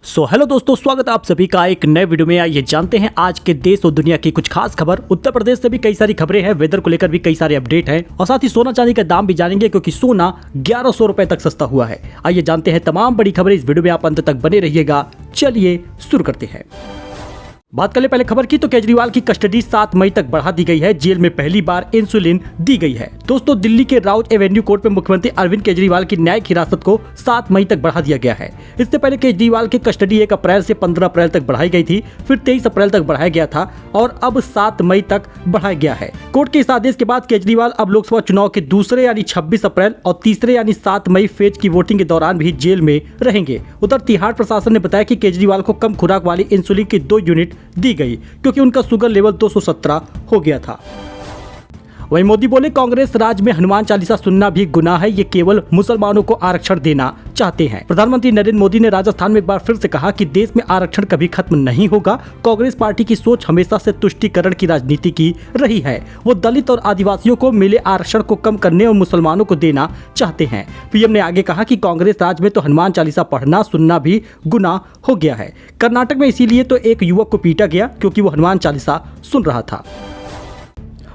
Hello दोस्तों, स्वागत है आप सभी का एक नए वीडियो में। आइए जानते हैं आज के देश और दुनिया की कुछ खास खबर। उत्तर प्रदेश से भी कई सारी खबरें हैं, वेदर को लेकर भी कई सारे अपडेट हैं और साथ ही सोना चांदी का दाम भी जानेंगे क्योंकि सोना 1100 रुपए तक सस्ता हुआ है। आइए जानते हैं तमाम बड़ी खबरें, इस वीडियो में आप अंत तक बने रहिएगा। चलिए शुरू करते हैं। बात कर ले पहले खबर की, तो केजरीवाल की कस्टडी 7 मई तक बढ़ा दी गई है। जेल में पहली बार इंसुलिन दी गई है। दोस्तों, दिल्ली के राउज एवेन्यू कोर्ट में मुख्यमंत्री अरविंद केजरीवाल की न्यायिक हिरासत को 7 मई तक बढ़ा दिया गया है। इससे पहले केजरीवाल की कस्टडी 1 अप्रैल से 15 अप्रैल तक बढ़ाई गई थी, फिर 23 अप्रैल तक बढ़ाया गया था और अब 7 मई तक बढ़ाया गया है। कोर्ट के इस आदेश के बाद केजरीवाल अब लोकसभा चुनाव के दूसरे यानी 26 अप्रैल और तीसरे यानी 7 मई फेज की वोटिंग के दौरान भी जेल में रहेंगे। उधर तिहाड़ प्रशासन ने बताया कि केजरीवाल को कम खुराक वाली इंसुलिन की 2 यूनिट दी गई क्योंकि उनका शुगर लेवल 217 हो गया था। वहीं मोदी बोले, कांग्रेस राज में हनुमान चालीसा सुनना भी गुनाह है, ये केवल मुसलमानों को आरक्षण देना चाहते हैं। प्रधानमंत्री नरेंद्र मोदी ने राजस्थान में एक बार फिर से कहा कि देश में आरक्षण कभी खत्म नहीं होगा। कांग्रेस पार्टी की सोच हमेशा से तुष्टीकरण की राजनीति की रही है। वो दलित और आदिवासियों को मिले आरक्षण को कम करने और मुसलमानों को देना चाहते हैं। पीएम ने आगे कहा कि कांग्रेस राज में तो हनुमान चालीसा पढ़ना सुनना भी गुनाह हो गया है। कर्नाटक में इसीलिए तो एक युवक को पीटा गया क्योंकि वो हनुमान चालीसा सुन रहा था।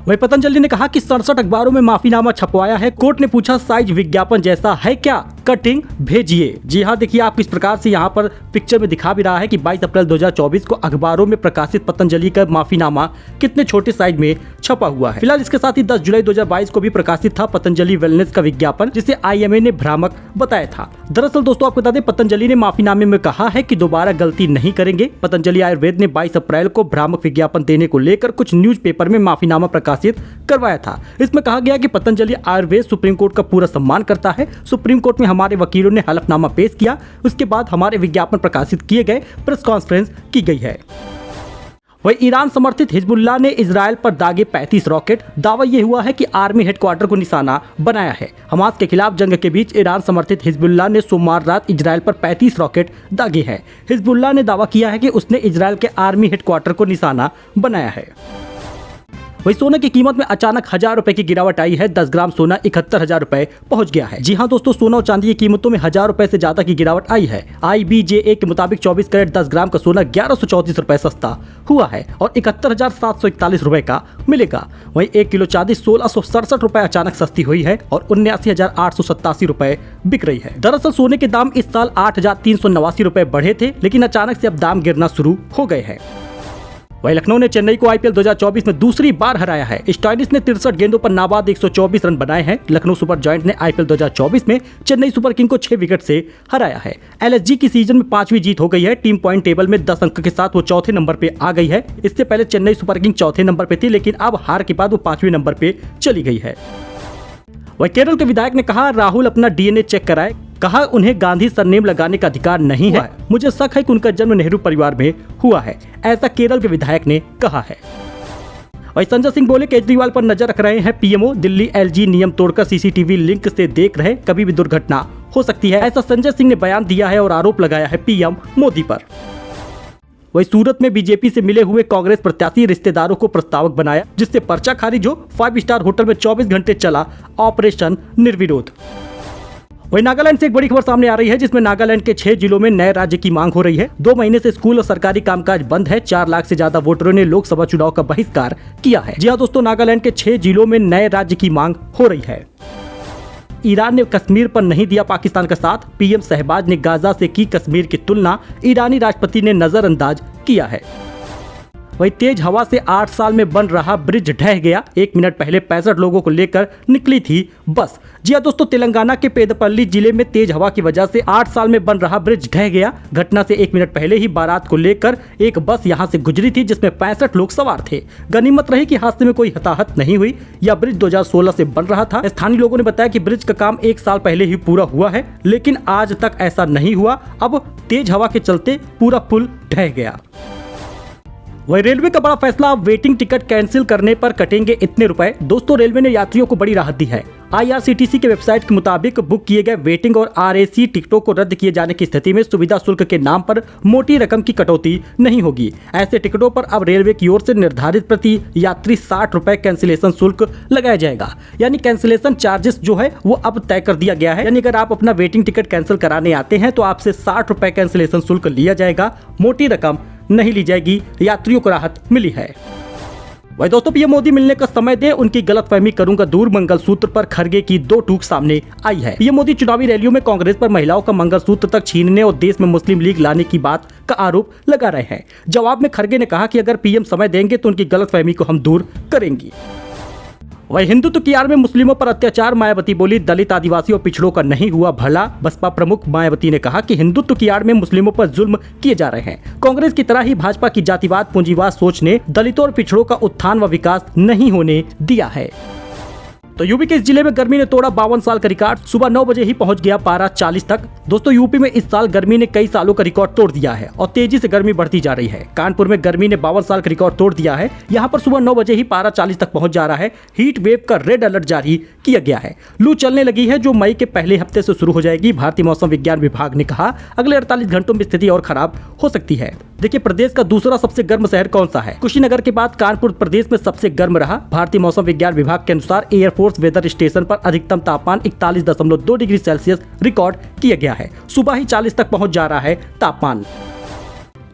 वहीं पतंजलि ने कहा कि 67 अखबारों में माफीनामा छपवाया है। कोर्ट ने पूछा, साइज विज्ञापन जैसा है क्या? कटिंग भेजिए। जी हाँ, देखिए आप किस प्रकार से यहाँ पर पिक्चर में दिखा भी रहा है कि 22 अप्रैल 2024 को अखबारों में प्रकाशित पतंजलि का माफीनामा कितने छोटे साइज में छपा हुआ है। फिलहाल इसके साथ ही 10 जुलाई 2022 को भी प्रकाशित था पतंजलि वेलनेस का विज्ञापन, जिसे IMA ने भ्रामक बताया था। दरअसल दोस्तों, आपको बता दें, पतंजलि ने माफीनामे में कहा है कि दोबारा गलती नहीं करेंगे। पतंजलि आयुर्वेद ने 22 अप्रैल को भ्रामक विज्ञापन देने को लेकर कुछ न्यूज़पेपर में माफीनामा प्रकाशित करवाया था। इसमें कहा गया कि पतंजलि आयुर्वेद सुप्रीम कोर्ट का पूरा सम्मान करता है। सुप्रीम कोर्ट में हमारे वकीलों ने हलफनामा पेश किया, उसके बाद हमारे विज्ञापन प्रकाशित किए गए, प्रेस कॉन्फ्रेंस की गई है। वही ईरान समर्थित हिजबुल्लाह ने इजराइल पर दागे 35 रॉकेट। दावा यह हुआ है कि आर्मी हेडक्वार्टर को निशाना बनाया है। हमास के खिलाफ जंग के बीच ईरान समर्थित हिजबुल्लाह ने सोमवार रात इजराइल पर 35 रॉकेट दागे हैं। हिजबुल्लाह ने दावा किया है कि उसने इजराइल के आर्मी हेडक्वार्टर को निशाना बनाया है। वही सोने की कीमत में अचानक 1000 रुपए की गिरावट आई है। 10 ग्राम सोना 71,000 रुपए पहुंच गया है। जी हां दोस्तों, सोना और चांदी की कीमतों में 1000 रुपए से ज्यादा की गिरावट आई है। IBJA के मुताबिक 24 कैरेट 10 ग्राम का सोना 1134 रुपए सस्ता हुआ है और 71,741 रुपए का मिलेगा। वहीं 1 किलो चांदी 1667 रुपए अचानक सस्ती हुई है और 79,887 रुपए बिक रही है। दरअसल सोने के दाम इस साल 8,389 रुपए बढ़े थे, लेकिन अचानक से अब दाम गिरना शुरू हो गए हैं। वहीं लखनऊ ने चेन्नई को IPL 2024 में दूसरी बार हराया है। स्टोइनिस ने 63 गेंदों पर नाबाद 124 रन बनाए हैं। लखनऊ सुपर जॉयंट ने IPL 2024 में चेन्नई सुपर किंग को 6 विकेट से हराया है। LSG की सीजन में 5वीं जीत हो गई है। टीम पॉइंट टेबल में 10 अंक के साथ वो चौथे नंबर पे आ गई है। इससे पहले चेन्नई सुपर किंग चौथे नंबर पे थी, लेकिन अब हार के बाद वो 5वें नंबर पे चली गई है। वहीं केरल के विधायक ने कहा, राहुल अपना DNA चेक कराए। कहा, उन्हें गांधी सरनेम लगाने का अधिकार नहीं है। मुझे शक है कि उनका जन्म नेहरू परिवार में हुआ है, ऐसा केरल के विधायक ने कहा है। वहीं संजय सिंह बोले, केजरीवाल पर नजर रख रहे हैं PMO। दिल्ली LG नियम तोड़कर CCTV लिंक से देख रहे, कभी भी दुर्घटना हो सकती है, ऐसा संजय सिंह ने बयान दिया है और आरोप लगाया है PM मोदी पर। वही सूरत में BJP से मिले हुए कांग्रेस प्रत्याशी रिश्तेदारों को प्रस्तावक बनाया, जिससे पर्चा खारिज हो। 5 स्टार होटल में 24 घंटे चला ऑपरेशन निर्विरोध। वहीं नागालैंड से एक बड़ी खबर सामने आ रही है, जिसमें नागालैंड के 6 जिलों में नए राज्य की मांग हो रही है। 2 महीने से स्कूल और सरकारी कामकाज बंद है। 4 लाख से ज्यादा वोटरों ने लोकसभा चुनाव का बहिष्कार किया है। जी हाँ दोस्तों, नागालैंड के 6 जिलों में नए राज्य की मांग हो रही है। ईरान ने कश्मीर पर नहीं दिया पाकिस्तान का साथ। PM शहबाज ने गाजा से की कश्मीर की तुलना, ईरानी राष्ट्रपति ने नजरअंदाज किया है। वहीं तेज हवा से 8 साल में बन रहा ब्रिज ढह गया। 1 मिनट पहले 65 लोगों को लेकर निकली थी बस। जी हाँ दोस्तों, तेलंगाना के पेदपल्ली जिले में तेज हवा की वजह से 8 साल में बन रहा ब्रिज ढह गया। घटना से 1 मिनट पहले ही बारात को लेकर एक बस यहां से गुजरी थी, जिसमें 65 लोग सवार थे। गनीमत रही कि हादसे में कोई हताहत नहीं हुई। यह ब्रिज 2016 से बन रहा था। स्थानीय लोगों ने बताया कि ब्रिज का काम 1 साल पहले ही पूरा हुआ है, लेकिन आज तक ऐसा नहीं हुआ। अब तेज हवा के चलते पूरा पुल ढह गया। वही रेलवे का बड़ा फैसला, वेटिंग टिकट कैंसिल करने पर कटेंगे इतने रुपए। दोस्तों, रेलवे ने यात्रियों को बड़ी राहत दी है। IRCTC के वेबसाइट के मुताबिक बुक किए गए वेटिंग और RAC टिकटों को रद्द किए जाने की स्थिति में सुविधा शुल्क के नाम पर मोटी रकम की कटौती नहीं होगी। ऐसे टिकटों पर अब रेलवे की ओर से निर्धारित प्रति यात्री 60 रुपए कैंसिलेशन शुल्क लगाया जाएगा। यानी कैंसिलेशन चार्जेस जो है वो अब तय कर दिया गया है। यानी अगर आप अपना वेटिंग टिकट कैंसिल कराने आते हैं तो आपसे 60 रुपए कैंसिलेशन शुल्क लिया जाएगा, मोटी रकम नहीं ली जाएगी। यात्रियों को राहत मिली है। वही दोस्तों, पीएम मोदी मिलने का समय दे, उनकी गलतफहमी करूंगा दूर, मंगलसूत्र पर खड़गे की 2 टूक सामने आई है। पीएम मोदी चुनावी रैलियों में कांग्रेस पर महिलाओं का मंगलसूत्र तक छीनने और देश में मुस्लिम लीग लाने की बात का आरोप लगा रहे हैं। जवाब में खड़गे ने कहा कि अगर पीएम समय देंगे तो उनकी गलतफहमी को हम दूर करेंगे। वही हिंदुत्व की आड़ में मुस्लिमों पर अत्याचार, मायावती बोली दलित, आदिवासी और पिछड़ों का नहीं हुआ भला। बसपा प्रमुख मायावती ने कहा कि हिंदुत्व की आड़ में मुस्लिमों पर जुल्म किए जा रहे हैं। कांग्रेस की तरह ही भाजपा की जातिवाद, पूंजीवाद सोच ने दलितों और पिछड़ों का उत्थान व विकास नहीं होने दिया है। तो यूपी के इस जिले में गर्मी ने तोड़ा 52 साल का रिकॉर्ड। सुबह 9 बजे ही पहुंच गया पारा 40 तक। दोस्तों, यूपी में इस साल गर्मी ने कई सालों का रिकॉर्ड तोड़ दिया है और तेजी से गर्मी बढ़ती जा रही है। कानपुर में गर्मी ने 52 साल का रिकॉर्ड तोड़ दिया है। यहाँ पर सुबह 9 बजे ही पारा 40 तक पहुंच जा रहा है। हीट वेव का रेड अलर्ट जारी किया गया है। लू चलने लगी है जो मई के पहले हफ्ते से शुरू हो जाएगी। भारतीय मौसम विज्ञान विभाग ने कहा अगले 48 घंटों में स्थिति और खराब हो सकती है। देखिए, प्रदेश का दूसरा सबसे गर्म शहर कौन सा है? कुशीनगर के बाद कानपुर प्रदेश में सबसे गर्म रहा। भारतीय मौसम विज्ञान विभाग के अनुसार एयरफोर्स वेदर स्टेशन पर अधिकतम तापमान 41.2 डिग्री सेल्सियस रिकॉर्ड किया गया है। सुबह ही 40 तक पहुंच जा रहा है तापमान।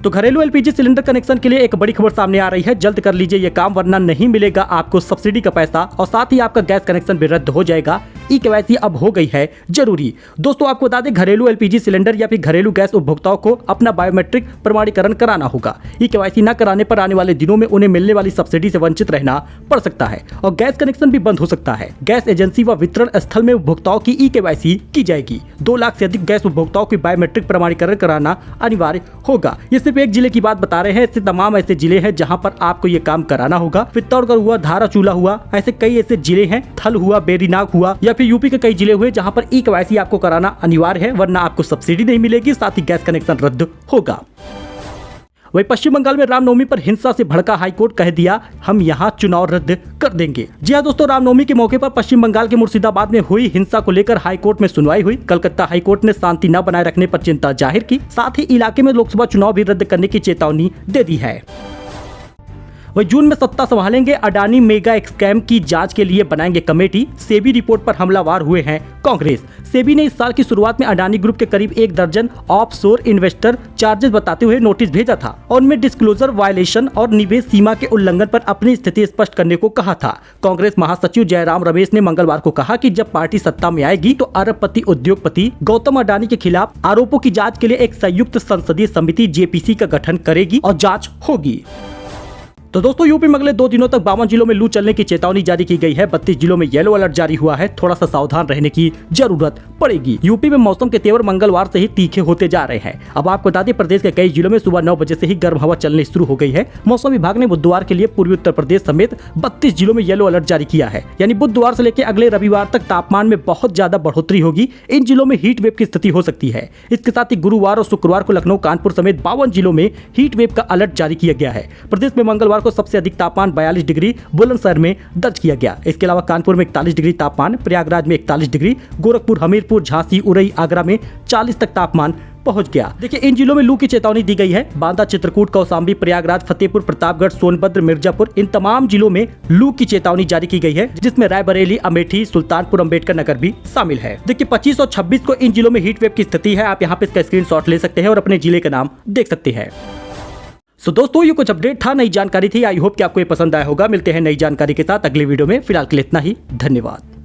तो घरेलू LPG सिलेंडर कनेक्शन के लिए एक बड़ी खबर सामने आ रही है। जल्द कर लीजिए ये काम, वरना नहीं मिलेगा आपको सब्सिडी का पैसा और साथ ही आपका गैस कनेक्शन भी रद्द हो जाएगा। E-KYC अब हो गई है जरूरी। दोस्तों, आपको बता दें, घरेलू LPG सिलेंडर या फिर घरेलू गैस उपभोक्ताओं को अपना बायोमेट्रिक प्रमाणीकरण कराना होगा। E-KYC न कराने पर आने वाले दिनों में उन्हें मिलने वाली सब्सिडी से वंचित रहना पड़ सकता है और गैस कनेक्शन भी बंद हो सकता है। गैस एजेंसी व वितरण स्थल में उपभोक्ताओं की E-KYC की जाएगी। 2 लाख से अधिक गैस उपभोक्ताओं की बायोमेट्रिक प्रमाणीकरण कराना अनिवार्य होगा। ये सिर्फ एक जिले की बात बता रहे हैं, इससे तमाम ऐसे जिले हैं जहां पर आपको ये काम कराना होगा। पित्तौड़गढ़ हुआ, धाराचूला हुआ, ऐसे कई ऐसे जिले हैं, थल हुआ, बेरीनाग हुआ या फिर यूपी के कई जिले हुए जहां पर E-KYC आपको कराना अनिवार्य है, वरना आपको सब्सिडी नहीं मिलेगी, साथ ही गैस कनेक्शन रद्द होगा। वही पश्चिम बंगाल में रामनवमी पर हिंसा से भड़का हाईकोर्ट, कह दिया हम यहां चुनाव रद्द कर देंगे। जी हां दोस्तों, रामनवमी के मौके पर पश्चिम बंगाल के मुर्शिदाबाद में हुई हिंसा को लेकर हाईकोर्ट में सुनवाई हुई। कलकत्ता हाईकोर्ट ने शांति न बनाए रखने पर चिंता जाहिर की, साथ ही इलाके में लोकसभा चुनाव भी रद्द करने की चेतावनी दे दी है। वही जून में सत्ता संभालेंगे, अडानी मेगा स्कैम की जांच के लिए बनाएंगे कमेटी। सेबी रिपोर्ट पर हमलावर हुए हैं कांग्रेस। सेबी ने इस साल की शुरुआत में अडानी ग्रुप के करीब 1 दर्जन ऑफशोर इन्वेस्टर चार्जेस बताते हुए नोटिस भेजा था और उनमें डिस्क्लोजर वायलेशन और निवेश सीमा के उल्लंघन पर अपनी स्थिति स्पष्ट करने को कहा था। कांग्रेस महासचिव जयराम रमेश ने मंगलवार को कहा कि जब पार्टी सत्ता में आएगी तो अरबपति उद्योगपति गौतम अडानी के खिलाफ आरोपों की जाँच के लिए एक संयुक्त संसदीय समिति JPC का गठन करेगी और जाँच होगी। तो दोस्तों, यूपी में अगले 2 दिनों तक 52 जिलों में लू चलने की चेतावनी जारी की गई है। 32 जिलों में येलो अलर्ट जारी हुआ है। थोड़ा सा सावधान रहने की जरूरत पड़ेगी। यूपी में मौसम के तेवर मंगलवार से ही तीखे होते जा रहे हैं। अब आपको बता दें, प्रदेश के कई जिलों में सुबह 9 बजे से ही गर्म हवा चलनी शुरू हो गई है। मौसम विभाग ने बुधवार के लिए पूर्वी उत्तर प्रदेश समेत 32 जिलों में येलो अलर्ट जारी किया है। यानी बुधवार से लेकर अगले रविवार तक तापमान में बहुत ज्यादा बढ़ोतरी होगी। इन जिलों में हीट वेव की स्थिति हो सकती है। इसके साथ ही गुरुवार और शुक्रवार को लखनऊ, कानपुर समेत 52 जिलों में हीट वेव का अलर्ट जारी किया गया है। प्रदेश में मंगलवार को सबसे अधिक तापमान 42 डिग्री बुलंदशहर में दर्ज किया गया। इसके अलावा कानपुर में 41 डिग्री तापमान, प्रयागराज में 41 डिग्री, गोरखपुर, हमीरपुर, झांसी, उरई, आगरा में 40 तक तापमान पहुंच गया। देखिए, इन जिलों में लू की चेतावनी दी गई है। बांदा, चित्रकूट, कौशाम्बी, प्रयागराज, फतेहपुर, प्रतापगढ़, सोनभद्र, मिर्जापुर, इन तमाम जिलों में लू की चेतावनी जारी की गई है, जिसमें रायबरेली, अमेठी, सुल्तानपुर, अंबेडकर नगर भी शामिल है। देखिए, 25 और 26 को इन जिलों में हीट वेव की स्थिति है। आप यहाँ पे इसका स्क्रीनशॉट ले सकते हैं और अपने जिले का नाम देख सकते हैं। सो दोस्तों, ये कुछ अपडेट था, नई जानकारी थी। आई होप कि आपको ये पसंद आया होगा। मिलते हैं नई जानकारी के साथ अगली वीडियो में। फिलहाल के लिए इतना ही। धन्यवाद।